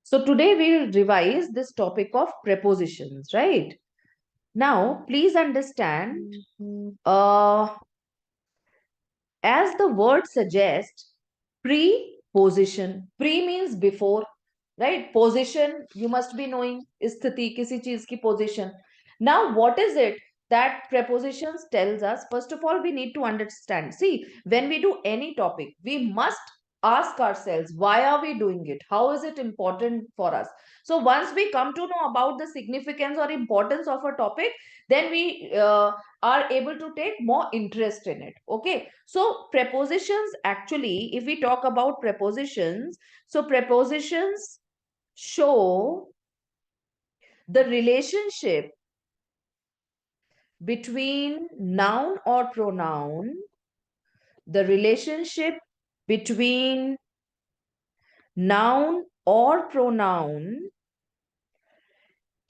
So today we'll revise this topic of prepositions, right? Now, please understand, as the word suggests, preposition. Pre means before, right? Position, you must be knowing, sthiti, kisi cheez ki position. Now, what is it that prepositions tells us? First of all, we need to understand. See, when we do any topic, we must ask ourselves, why are we doing it? How is it important for us? So once we come to know about the significance or importance of a topic, then we are able to take more interest in it. Okay, so prepositions, actually, if we talk about prepositions, so prepositions show the relationship between noun or pronoun, the relationship between noun or pronoun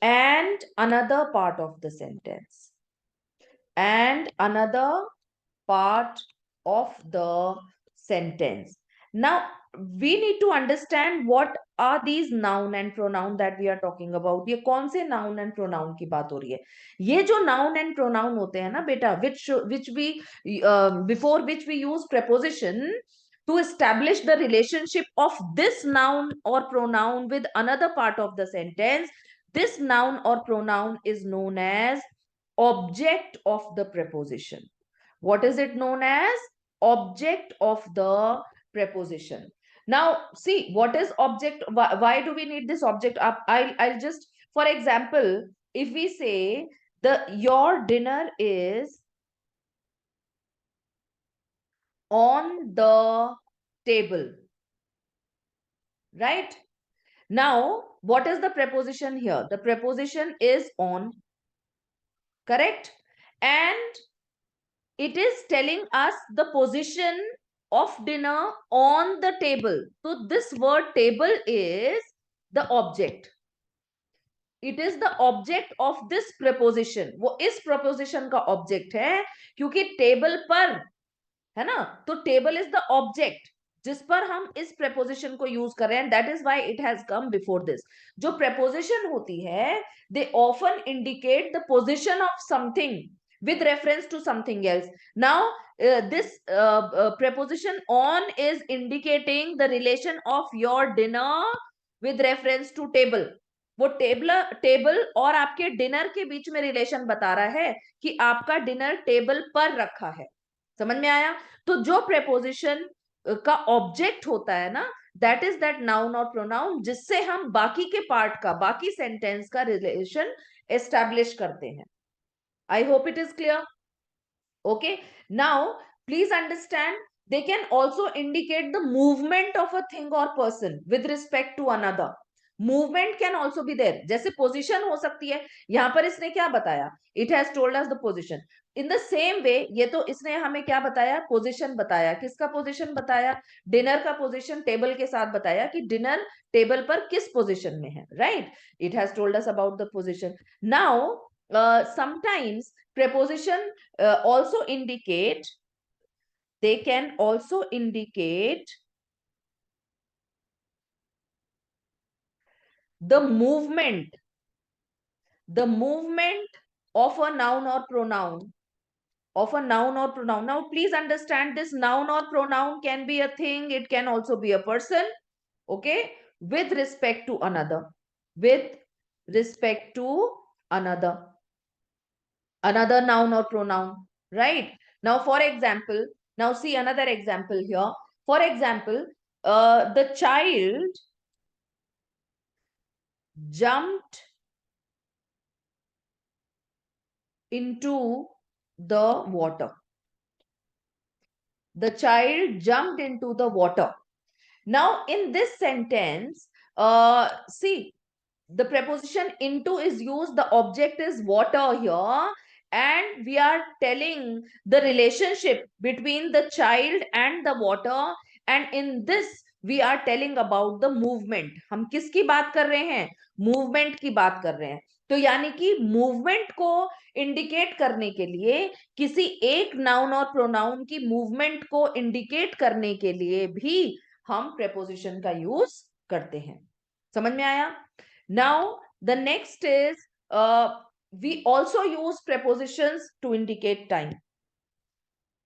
and another part of the sentence, and another part of the sentence. Now, we need to understand what are these noun and pronoun that we are talking about. ये कौन से noun and pronoun की बात हो रही है? ये जो noun and pronoun होते हैं ना बेटा, which we before which we use preposition to establish the relationship of this noun or pronoun with another part of the sentence. This noun or pronoun is known as object of the preposition. What is it known as? Object of the preposition. Now, see, what is object? Why do we need this object? I'll just, for example, if we say your dinner is on the table, right? Now, what is the preposition here? The preposition is on, correct? And it is telling us the position of dinner on the table. So this word table is the object. It is the object of this preposition. वो इस preposition का object है, क्योंकि table पर है ना, तो table is the object जिस पर हम इस preposition को use कर रहे हैं. That is why it has come before this. जो preposition होती है, they often indicate the position of something with reference to something else. Now, this preposition on is indicating the relation of your dinner with reference to table. वो table और आपके dinner के बीच में relation बता रहा है कि आपका डिनर टेबल पर रखा है. समझ में आया? तो जो प्रेपोजिशन का ऑब्जेक्ट होता है ना, दैट इज दैट नाउन और प्रोनाउन जिससे हम बाकी के पार्ट का, बाकी सेंटेंस का रिलेशन एस्टैब्लिश करते हैं. I hope it is clear. Okay. Now, please understand, they can also indicate the movement of a thing or person with respect to another. Movement can also be there. जैसे position हो सकती है. यहां पर इसने क्या बताया? It has told us the position. In the same way, ये तो इसने हमें क्या बताया? Position बताया. किसका position बताया? Dinner का position table के साथ बताया कि dinner table पर किस position में है. Right? It has told us about the position. Now, sometimes preposition also indicate, they can also indicate the movement of a noun or pronoun, Now please understand, this noun or pronoun can be a thing, it can also be a person. Okay, with respect to another, with respect to another noun or pronoun, right? Now, for example, now see another example here. For example, the child jumped into the water. The child jumped into the water. Now, in this sentence, see, the preposition into is used, the object is water here, and we are telling the relationship between the child and the water, and in this we are telling about the movement. हम किसकी बात कर रहे हैं? Movement की बात कर रहे हैं. तो यानी कि मूवमेंट को इंडिकेट करने के लिए, किसी एक नाउन और प्रोनाउन की मूवमेंट को इंडिकेट करने के लिए भी हम प्रेपोजिशन का यूज करते हैं. समझ में आया? Now the next is we also use prepositions to indicate time.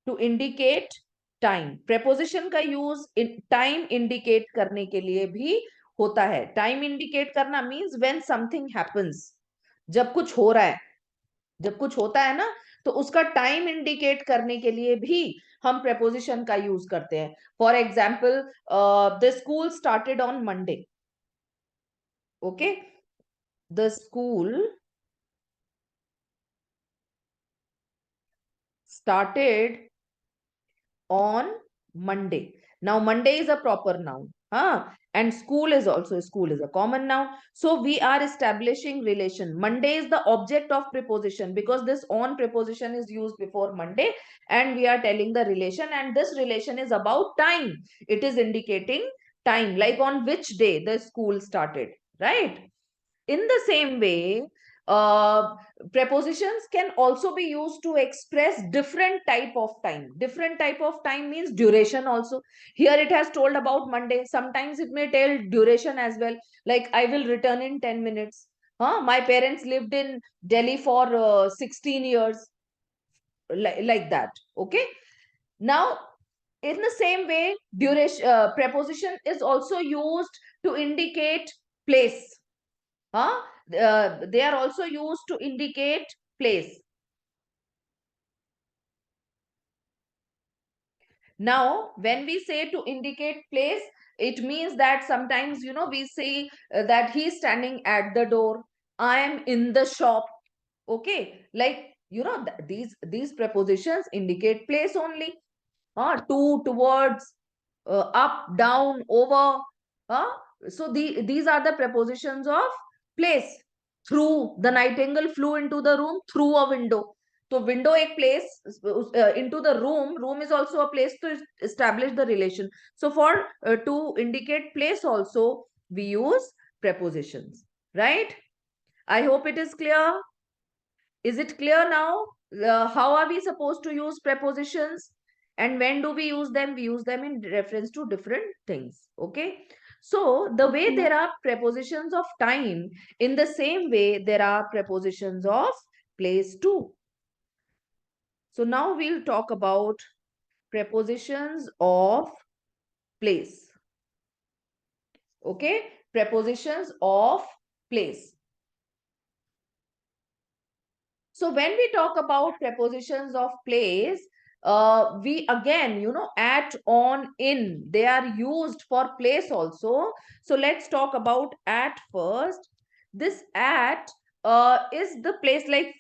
To indicate time, preposition का यूज टाइम इंडिकेट करने के लिए भी होता है. टाइम इंडिकेट करना मीन्स व्हेन समथिंग हैपेंस, जब कुछ हो रहा है, जब कुछ होता है ना, तो उसका टाइम इंडिकेट करने के लिए भी हम preposition का यूज करते हैं. For example, the school started on Monday. Okay, the school started on Monday. Now, Monday is a proper noun. And school is a common noun. So we are establishing relation. Monday is the object of preposition because this on preposition is used before Monday, and we are telling the relation, and this relation is about time. It is indicating time, like on which day the school started, right? In the same way, prepositions can also be used to express different type of time. Different type of time means duration also. Here it has told about Monday. Sometimes it may tell duration as well, like I will return in 10 minutes. My parents lived in Delhi for 16 years, like that. Okay, now in the same way, duration preposition is also used to indicate place. They are also used to indicate place. Now, when we say to indicate place, it means that sometimes, we say that he is standing at the door. I am in the shop. Okay, like, these prepositions indicate place only. To, towards, up, down, over. So these are the prepositions of place. Through, the nightingale flew into the room through a window. So window एक place, into the room is also a place to establish the relation. So for to indicate place also we use prepositions, right? I hope it is clear. Is it clear now? How are we supposed to use prepositions? And when do we use them? We use them in reference to different things. Okay. So the way there are prepositions of time, in the same way there are prepositions of place too. So now we'll talk about prepositions of place. Okay. Prepositions of place. So when we talk about prepositions of place, we again, at, on, in, they are used for place also. So let's talk about at first. This at is the place, like,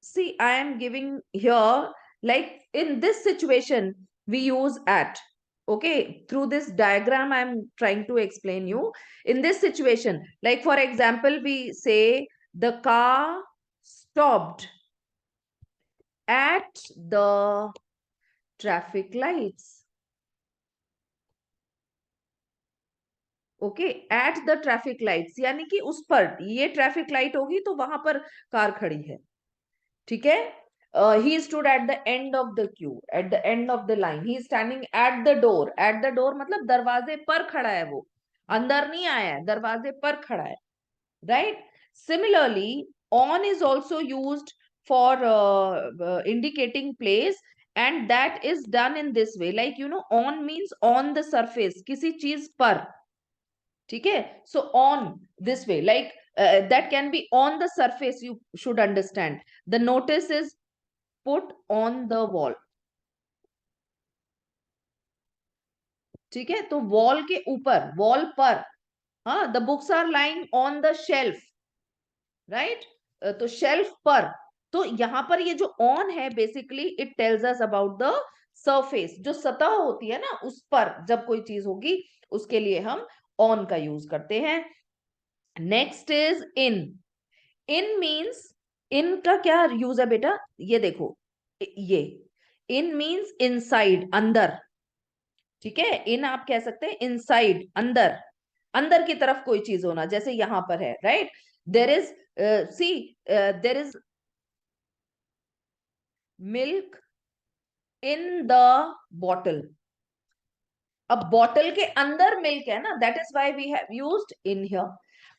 see, I am giving here, like in this situation, we use at. Okay, through this diagram, I'm trying to explain you. In this situation, like for example, we say the car stopped at the traffic lights. Okay, at the traffic lights, यानी कि उस पर, ये traffic light होगी तो वहां पर car खड़ी है. ठीक है. He stood at the end of the Q, at the end of the line. He standing at the door. At the door मतलब दरवाजे पर खड़ा है, वो अंदर नहीं आया है, दरवाजे पर खड़ा है. Right. Similarly, on is also used for indicating place, and that is done in this way, like on means on the surface, किसी चीज पर. ठीक है. So on, this way, like that can be on the surface, you should understand. The notice is put on the wall. ठीक है. तो wall के ऊपर, वॉल पर. हाँ, the books are lying on the shelf. Right. तो shelf पर. तो यहां पर ये जो ऑन है, basically it tells us about the surface, जो सतह होती है ना, उस पर जब कोई चीज होगी, उसके लिए हम ऑन का यूज करते हैं. Next is in. In means, in का क्या यूज है बेटा, ये देखो, ये इन मीन्स इनसाइड, अंदर. ठीक है. इन आप कह सकते हैं इनसाइड, अंदर, अंदर की तरफ कोई चीज होना, जैसे यहां पर है. Right. There is, see, there is milk in the bottle. अब बॉटल के अंदर मिल्क है ना, that is why we have used in here,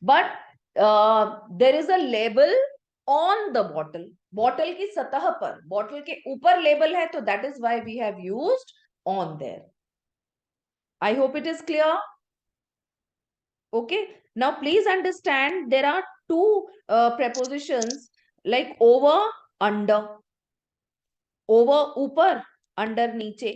but there is a label on the bottle, bottle की सतह पर, बॉटल के ऊपर लेबल है, तो that is why we have used on there. I hope it is clear. Okay, now please understand there are two prepositions like over, under. Over ऊपर, under नीचे.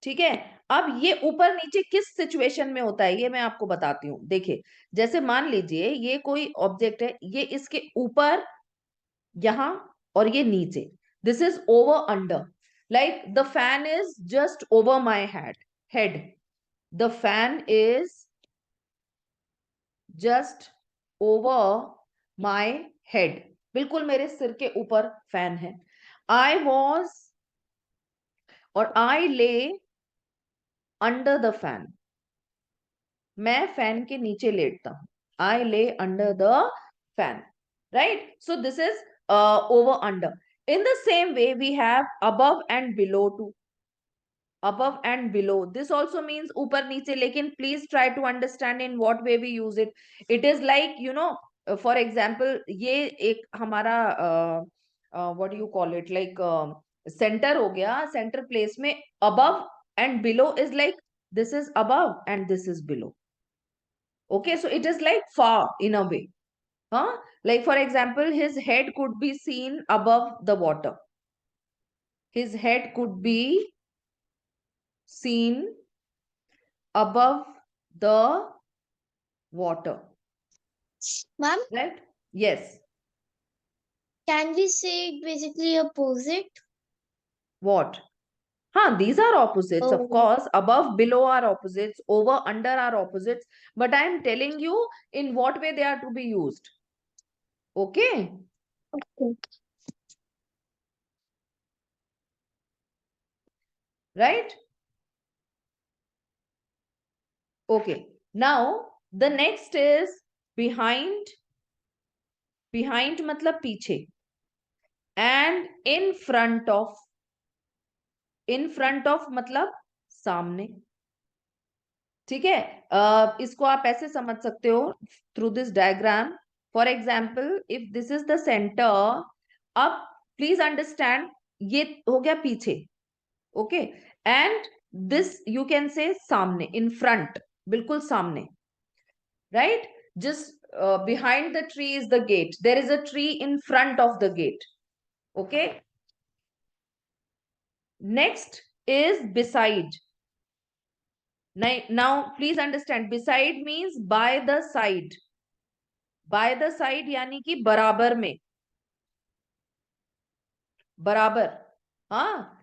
ठीक है. अब ये ऊपर नीचे किस सिचुएशन में होता है ये मैं आपको बताती हूँ. देखिए, जैसे मान लीजिए ये कोई ऑब्जेक्ट है, ये इसके ऊपर, यहां, और ये नीचे. This is over under. Like the fan is just over my head. The fan is just over my head. बिल्कुल मेरे सिर के ऊपर फैन है. आई वॉज और आई ले अंडर द फैन. मैं फैन के नीचे लेटता हूं. आई ले under the fan. Right. So this is over under. In the same way, we have above and below too. Above and below. This also means ऊपर नीचे, लेकिन please try to understand in what way we use it. It is like, for example, ये एक हमारा what do you call it? Like center हो गया. Center place में above and below is like this is above and this is below. Okay, so it is like far in a way. Huh? Like for example, his head could be seen above the water. His head could be seen above the water. Ma'am, Right? Yes. can we say it basically opposite? What? Huh, these are opposites, of Oh, course. Above, below are opposites. Over, under are opposites. But I am telling you in what way they are to be used. Okay? okay. Right? Okay. Now, the next is behind. Behind matlab पीछे. And in front of. In front of मतलब सामने. ठीक है. इसको आप ऐसे समझ सकते हो through this diagram. For example, if this is the centre. अब प्लीज अंडरस्टैंड, ये हो गया पीछे. Okay. And this you can say सामने, इन फ्रंट, बिल्कुल सामने. Right. Just behind the tree is the gate. There is a tree in front of the gate. Okay. Next is beside. Now please understand, beside means by the side. By the side यानी कि बराबर में. बराबर. हाँ.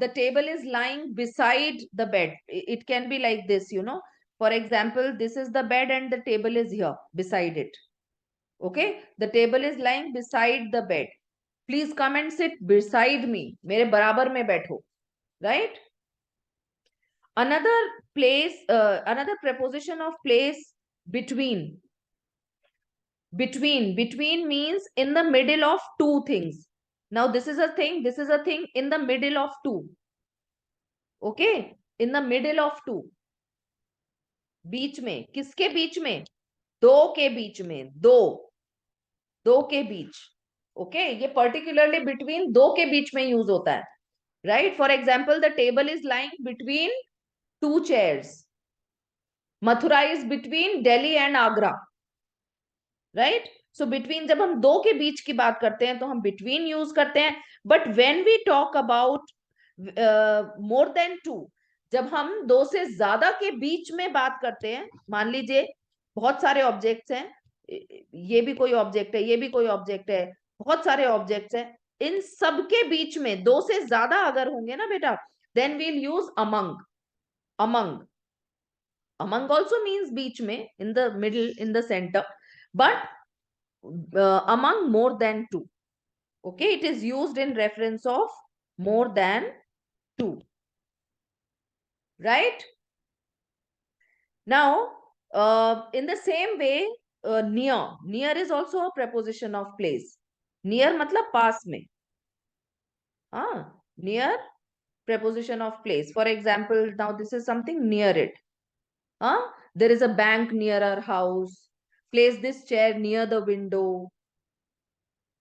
The table is lying beside the bed. It can be like this, for example, this is the bed and the table is here beside it. Okay, the table is lying beside the bed. Please come and sit beside me. मेरे बराबर में बैठो. Right. Another place, another preposition of place, between. Between means in the middle of two things. Now this is a thing, this is a thing in the middle of two. Okay, in the middle of two. बीच में. किसके बीच में? दो के बीच में. दो के बीच. Okay, ये particularly between दो के बीच में यूज होता है. Right. For example, the table is lying between two chairs. Mathura is between Delhi and Agra. Right. So between, जब हम दो के बीच की बात करते हैं तो हम बिटवीन यूज करते हैं. But when we talk about more than two, जब हम दो से ज्यादा के बीच में बात करते हैं, मान लीजिए बहुत सारे ऑब्जेक्ट्स हैं, ये भी कोई ऑब्जेक्ट है, ये भी कोई ऑब्जेक्ट है, बहुत सारे ऑब्जेक्ट्स हैं, इन सब के बीच में दो से ज्यादा अगर होंगे ना बेटा, then we'll use among. Among. Among also means बीच में, in the middle, in the centre. But among more than two. Okay, it is used in reference of more than two. Right. Now, in the same way, near is also a preposition of place. Near matlab पास में. हाँ, near preposition of place. For example, now this is something near it. There is a bank near our house. Place this chair near the window.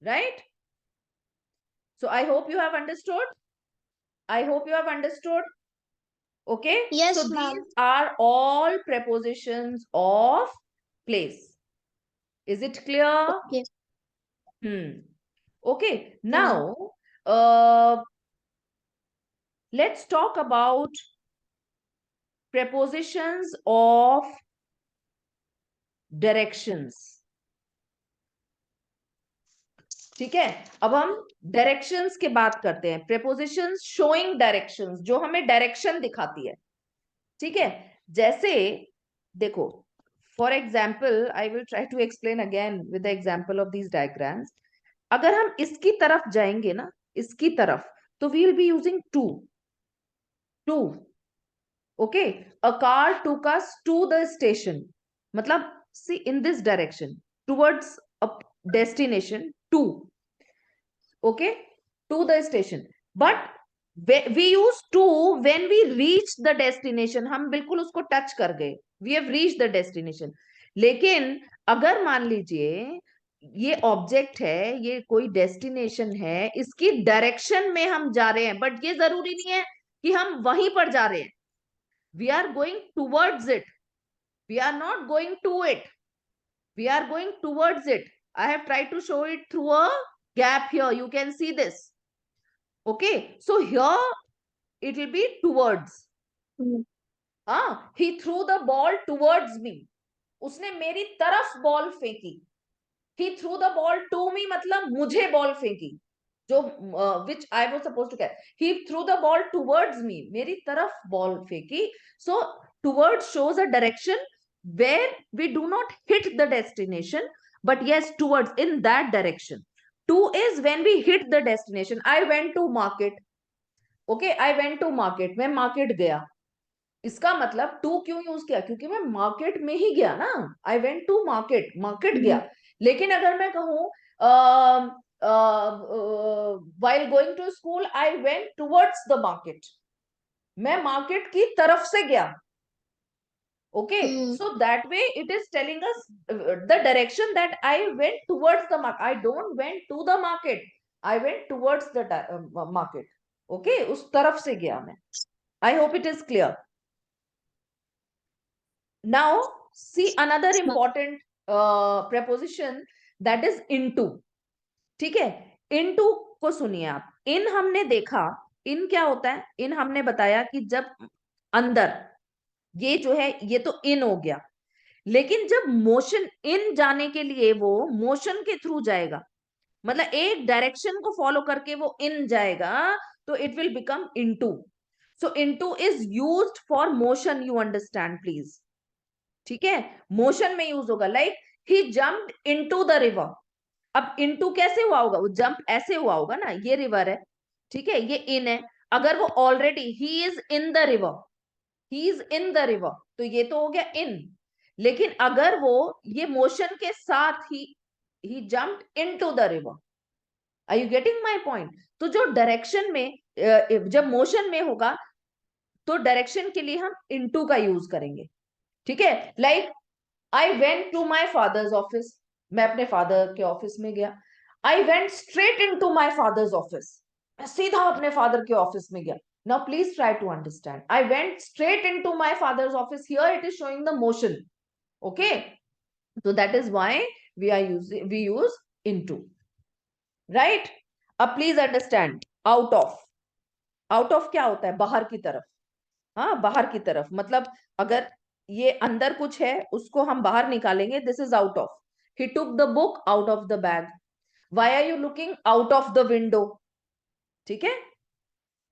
Right? So I hope you have understood. I hope you have understood. Okay? Yes, So ma'am. these are all prepositions of place. Is it clear? Okay. Okay. Hmm. Now, let's talk about prepositions of directions. ठीक है, अब हम directions की बात करते हैं. Prepositions showing directions, जो हमें डायरेक्शन दिखाती है. ठीक है, जैसे देखो, for example I will try to explain again with the example of these diagrams. अगर हम इसकी तरफ जाएंगे ना, इसकी तरफ, तो we will be using to. To. Okay, a car took us to the station. मतलब see in this direction towards a destination, to. Okay, to the station. But we use to when we reach the destination. हम बिल्कुल उसको touch कर गए, we have reached the destination. लेकिन अगर मान लीजिए ये ऑब्जेक्ट है, ये कोई डेस्टिनेशन है, इसकी डायरेक्शन में हम जा रहे हैं, बट ये जरूरी नहीं है कि हम वहीं पर जा रहे हैं. We are going towards it, we are not going to it, we are going towards it. I have tried to show it through a gap here. You can see this. Okay, so here it will be towards. He threw the ball towards me. उसने मेरी तरफ ball फेंकी. He threw the ball to me मतलब मुझे ball फेंकी, जो which I was supposed to catch. He threw the ball towards me. मेरी तरफ बॉल फेंकी. So towards shows a direction where we do not hit the destination, but yes, towards, in that direction. To is when we hit the destination. I went to market. Okay, I went to market. मैं market गया. इसका मतलब to क्यों use किया? क्योंकि मैं market में ही गया ना. I went to market, market गया. लेकिन अगर मैं कहूं while going to school I went towards the market, मैं मार्केट की तरफ से गया. Okay, so that way it is telling us the direction that I went towards the market. I don't went to the market, I went towards the market. Okay, उस तरफ से गया मैं. I hope it is clear. Now see another important preposition, that is into. ठीक है, into को सुनिए आप. इन हमने देखा, इन क्या होता है? इन हमने बताया कि जब अंदर, ये जो है ये तो इन हो गया. लेकिन जब मोशन इन जाने के लिए वो मोशन के थ्रू जाएगा, मतलब एक डायरेक्शन को फॉलो करके वो इन जाएगा, तो it will become into. So into is used for motion, you understand please. ठीक है, मोशन में यूज होगा. Like he jumped into the river. अब इनटू कैसे हुआ होगा? वो जंप ऐसे हुआ होगा ना, ये रिवर है, ठीक है, ये इन है. अगर वो already he is in the river, he is in the river, तो ये तो हो गया इन. लेकिन अगर वो ये मोशन के साथ ही jumped into the river. Are you getting my point? तो जो डायरेक्शन में जब मोशन में होगा, तो डायरेक्शन के लिए हम इनटू का यूज करेंगे. ठीक है, like I went to my father's office. मैं अपने फादर के ऑफिस में गया. I went straight into my father's office. मैं सीधा अपने फादर के ऑफिस में गया. Now please try to understand. I went straight into my father's office. Here it is showing the motion. Okay, so that is why we use into. Right? अब please understand. Out of. Out of क्या होता है? बाहर की तरफ. हाँ, बाहर की तरफ. मतलब अगर ये अंदर कुछ है, उसको हम बाहर निकालेंगे, this is out of. He took the book out of the bag. Why are you looking out of the window? ठीक है,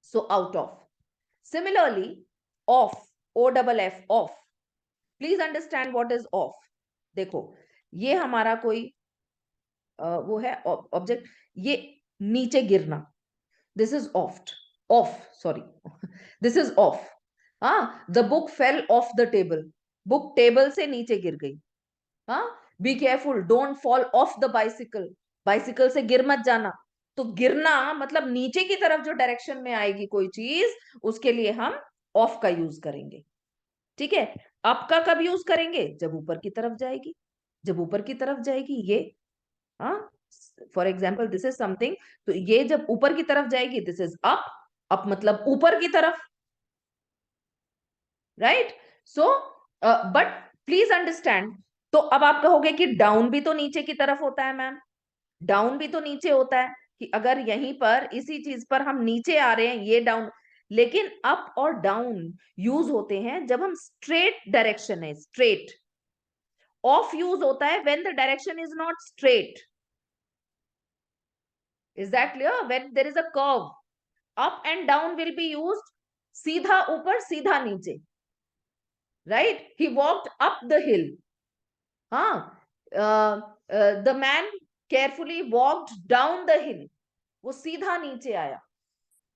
so out of. Similarly of, O double F, of. Please understand what is of. देखो, ये हमारा कोई वो है object, ये नीचे गिरना, this is oft. Off, sorry, this is off. हाँ, the book fell off the table. Book table से नीचे गिर गई. हाँ, be careful, don't fall off the bicycle. Bicycle से गिर मत जाना. तो गिरना मतलब नीचे की तरफ जो डायरेक्शन में आएगी कोई चीज, उसके लिए हम ऑफ का यूज करेंगे। ठीक है, अप का कब यूज करेंगे? जब ऊपर की तरफ जाएगी। जब ऊपर की तरफ जाएगी ये, हाँ, for example this is something, तो ये जब ऊपर की तरफ जाएगी दिस इज अप। अप मतलब ऊपर की तरफ, right? So but please understand, तो अब आप कहोगे कि डाउन भी तो नीचे की तरफ होता है मैम, डाउन भी तो नीचे होता है, कि अगर यहीं पर इसी चीज पर हम नीचे आ रहे हैं, ये डाउन, लेकिन अप और डाउन यूज होते हैं जब हम स्ट्रेट डायरेक्शन है, स्ट्रेट। ऑफ यूज होता है when the direction is not straight. Is that clear? When there is a curve, up and down will be used, सीधा ऊपर सीधा नीचे, right? He walked up the hill, हाँ, the man carefully walked down the hill, वो सीधा नीचे आया।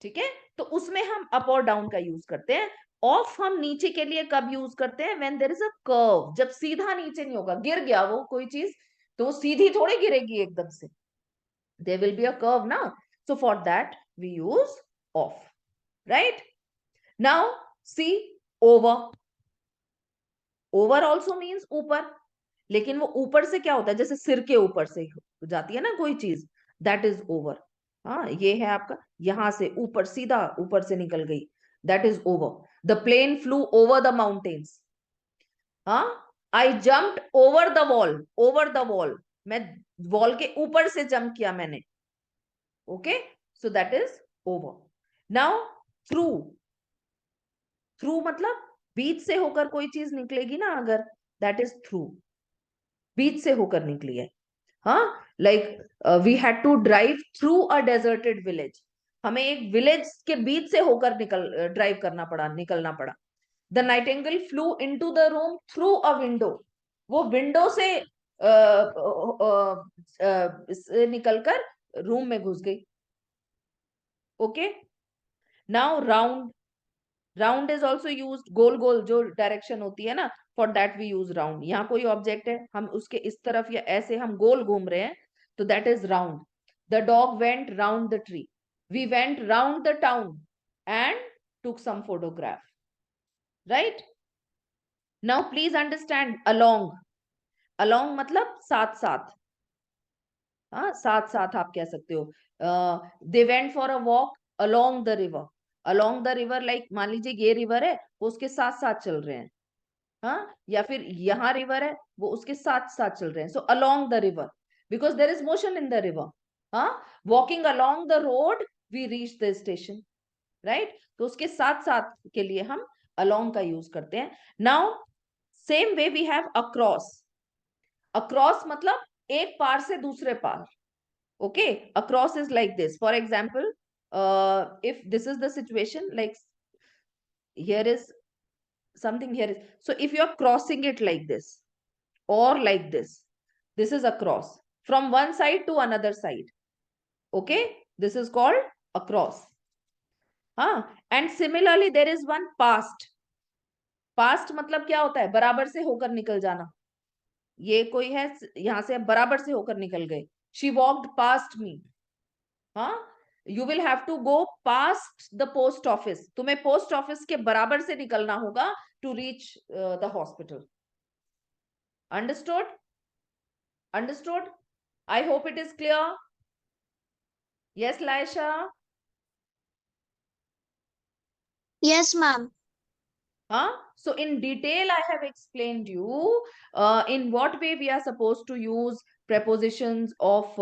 ठीक है, तो उसमें हम अप और डाउन का यूज करते हैं। ऑफ हम नीचे के लिए कब यूज करते हैं? When there is a curve, जब सीधा नीचे नहीं होगा, गिर गया वो कोई चीज तो वो सीधी थोड़ी गिरेगी एकदम से, there will be a curve ना, so for that we use off, right? Now see, over, over also means ऊपर, लेकिन वो ऊपर से क्या होता है, जैसे सिर के ऊपर से हो जाती है ना कोई चीज, दैट इज ओवर। हाँ, ये है आपका, यहां से ऊपर सीधा ऊपर से निकल गई, that is over. The plane flew over the mountains, हाँ, I jumped over the wall, over the wall, मैं वॉल के ऊपर से जंप किया मैंने, okay, so that is over. Now through, through मतलब बीच से होकर कोई चीज निकलेगी ना अगर, दैट इज थ्रू, बीच से होकर निकली है। हाँ, like we had to drive through a deserted village, हमें एक विलेज के बीच से होकर ड्राइव करना पड़ा, निकलना पड़ा। The nightingale flew into the room through a window, वो विंडो से निकलकर रूम में घुस गई। Okay, now round, round is also use, गोल गोल जो डायरेक्शन होती है ना, for that we use round. यहाँ कोई ऑब्जेक्ट है, हम उसके इस तरफ या ऐसे हम गोल घूम रहे हैं, तो that is round. The dog went round the tree, we went round the town and took some photograph, right? Now please understand, along, along मतलब साथ साथ, हाँ, साथ साथ आप कह सकते हो। They went for a walk along the river, along the river like मान लीजिए ये रिवर है, वो उसके साथ साथ चल रहे हैं, हाँ, या फिर यहाँ रिवर है वो उसके साथ साथ चल रहे हैं, so along the river, because there is motion in the river. हाँ, walking along the road we reach the station, right? तो उसके साथ साथ के लिए हम अलोंग का यूज करते हैं। Now same way we have across, across मतलब एक पार से दूसरे पार, okay, across is like this, for example, if this is the situation, like here is something, here is, so if you are crossing it like this or like this is a cross from one side to another side, okay, this is called a cross. And similarly there is one past, past मतलब क्या होता है? बराबर से होकर निकल जाना, ये कोई है यहां से बराबर से होकर निकल गए, she walked past me, हाँ, you will have to go past the post office, तुम्हें पोस्ट ऑफिस के बराबर से निकलना होगा to reach the hospital. Understood? Understood? I hope it is clear. Yes लाइशा? Yes, ma'am. So in detail I have explained you in what way we are supposed to use prepositions of